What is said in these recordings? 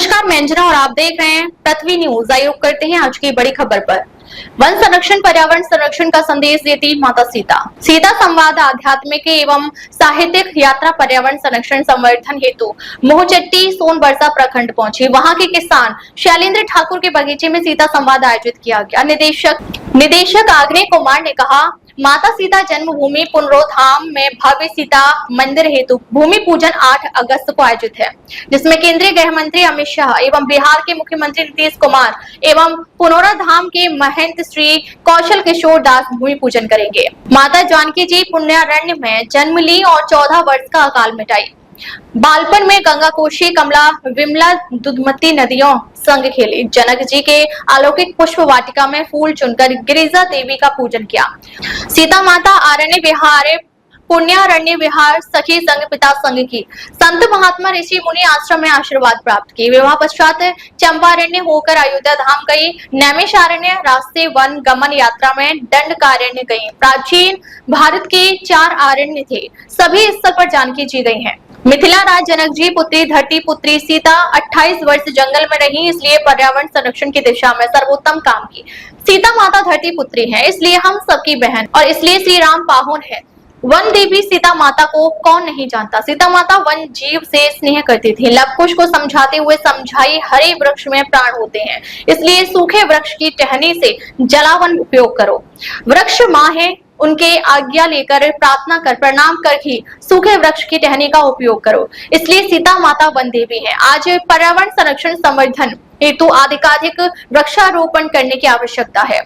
नमस्कार, मैं अंजना और आप देख रहे हैं पृथ्वी न्यूज। आइए रुक करते हैं आज की बड़ी खबर पर। वन संरक्षण पर्यावरण संरक्षण का संदेश देती माता सीता। सीता संवाद आध्यात्मिक एवं साहित्यिक यात्रा पर्यावरण संरक्षण संवर्धन हेतु मोहचट्टी सोनबरसा प्रखंड पहुंची। वहां के किसान शैलेंद्र ठाकुर के बगीचे में सीता संवाद आयोजित किया गया। निदेशक आग्नेय कुमार ने कहा, माता सीता जन्मभूमि पुनरोधाम में भव्य सीता मंदिर हेतु भूमि पूजन 8 अगस्त को आयोजित है, जिसमें केंद्रीय गृह मंत्री अमित शाह एवं बिहार के मुख्यमंत्री नीतीश कुमार एवं पुनरोधाम के महंत श्री कौशल किशोर दास भूमि पूजन करेंगे। माता जानकी जी पुण्यारण्य में जन्म ली और 14 वर्ष का अकाल मिटाई। बालपन में गंगा कोशी कमला विमला दुधमती नदियों संग खेली। जनक जी के अलौकिक पुष्प वाटिका में फूल चुनकर गिरिजा देवी का पूजन किया। सीता माता आरण्य विहार पुण्यारण्य विहार सखी संग पिता संग की। संत महात्मा ऋषि मुनि आश्रम में आशीर्वाद प्राप्त की। विवाह पश्चात चंपारण्य होकर अयोध्या धाम गई। नैमिषारण्य रास्ते वन गमन यात्रा में दंडकारण्य गई। प्राचीन भारत के 4 आरण्य थे, सभी स्थल पर जानकी जी गई हैं। मिथिला राज जनक जी पुत्री धरती पुत्री सीता 28 वर्ष जंगल में रही, इसलिए पर्यावरण संरक्षण की दिशा में सर्वोत्तम काम की। सीता माता धरती पुत्री है, इसलिए हम सबकी बहन और इसलिए श्री राम पाहुन है। वन देवी सीता माता को कौन नहीं जानता। सीता माता वन जीव से स्नेह करती थी। लव कुश को समझाते हुए समझाई, हरे वृक्ष में प्राण होते हैं, इसलिए सूखे वृक्ष की टहनी से जलावन उपयोग करो। वृक्ष माँ है, उनके आज्ञा लेकर प्रार्थना कर प्रणाम कर ही सूखे वृक्ष की टहनी का उपयोग करो, इसलिए सीता माता वन देवी है। आज पर्यावरण संरक्षण संवर्धन हेतु अधिकाधिक वृक्षारोपण करने की आवश्यकता है।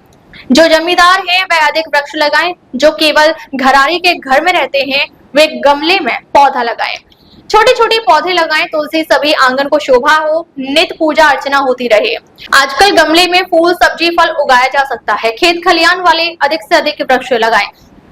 जो जमींदार हैं वह अधिक वृक्ष लगाएं। जो केवल घरारी के घर में रहते हैं वे गमले में पौधा लगाएं। छोटे छोटे पौधे लगाएं, तुलसी सभी आंगन को शोभा हो, नित्य पूजा अर्चना होती रहे। आजकल गमले में फूल सब्जी फल उगाया जा सकता है। खेत खलियान वाले अधिक से अधिक वृक्ष लगाएं।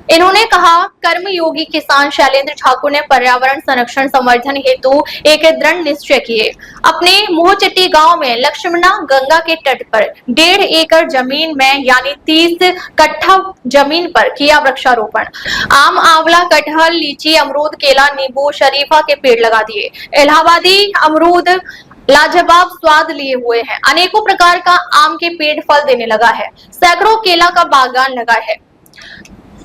इन्होंने कहा, कर्मयोगी किसान शैलेंद्र ठाकुर ने पर्यावरण संरक्षण संवर्धन हेतु एक दृढ़ निश्चय किए। अपने मोहचट्टी गांव में लक्ष्मणा गंगा के तट पर 1.5 एकड़ जमीन में यानी 30 कट्ठा जमीन पर किया वृक्षारोपण। आम आंवला कटहल लीची अमरूद केला नींबू शरीफा के पेड़ लगा दिए। इलाहाबादी अमरूद लाजवाब स्वाद लिए हुए हैं। अनेकों प्रकार का आम के पेड़ फल देने लगा है। सैकड़ों केला का बागान लगा है।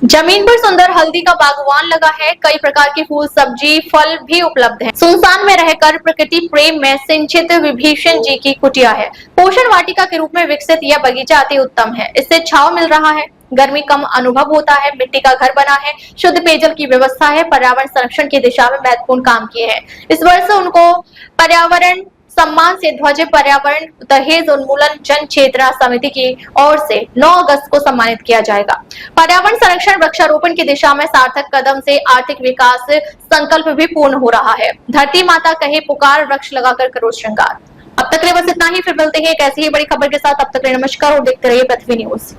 जमीन पर सुंदर हल्दी का बागवान लगा है। कई प्रकार के फूल सब्जी फल भी उपलब्ध हैं। सुनसान में रहकर प्रकृति प्रेम में सिंचित विभीषण जी की कुटिया है। पोषण वाटिका के रूप में विकसित यह बगीचा अति उत्तम है। इससे छांव मिल रहा है, गर्मी कम अनुभव होता है, मिट्टी का घर बना है, शुद्ध पेयजल की व्यवस्था है। पर्यावरण संरक्षण की दिशा में महत्वपूर्ण काम किए हैं। इस वर्ष उनको पर्यावरण सम्मान से ध्वज पर्यावरण दहेज उन्मूलन जन चेतना समिति की ओर से 9 अगस्त को सम्मानित किया जाएगा। पर्यावरण संरक्षण वृक्षारोपण की दिशा में सार्थक कदम से आर्थिक विकास संकल्प भी पूर्ण हो रहा है। धरती माता कहे पुकार, वृक्ष लगाकर करो श्रृंगार। अब तक के लिए बस इतना ही, फिर मिलते हैं एक ऐसी ही बड़ी खबर के साथ। अब तक के लिए नमस्कार और देखते रहिए पृथ्वी न्यूज।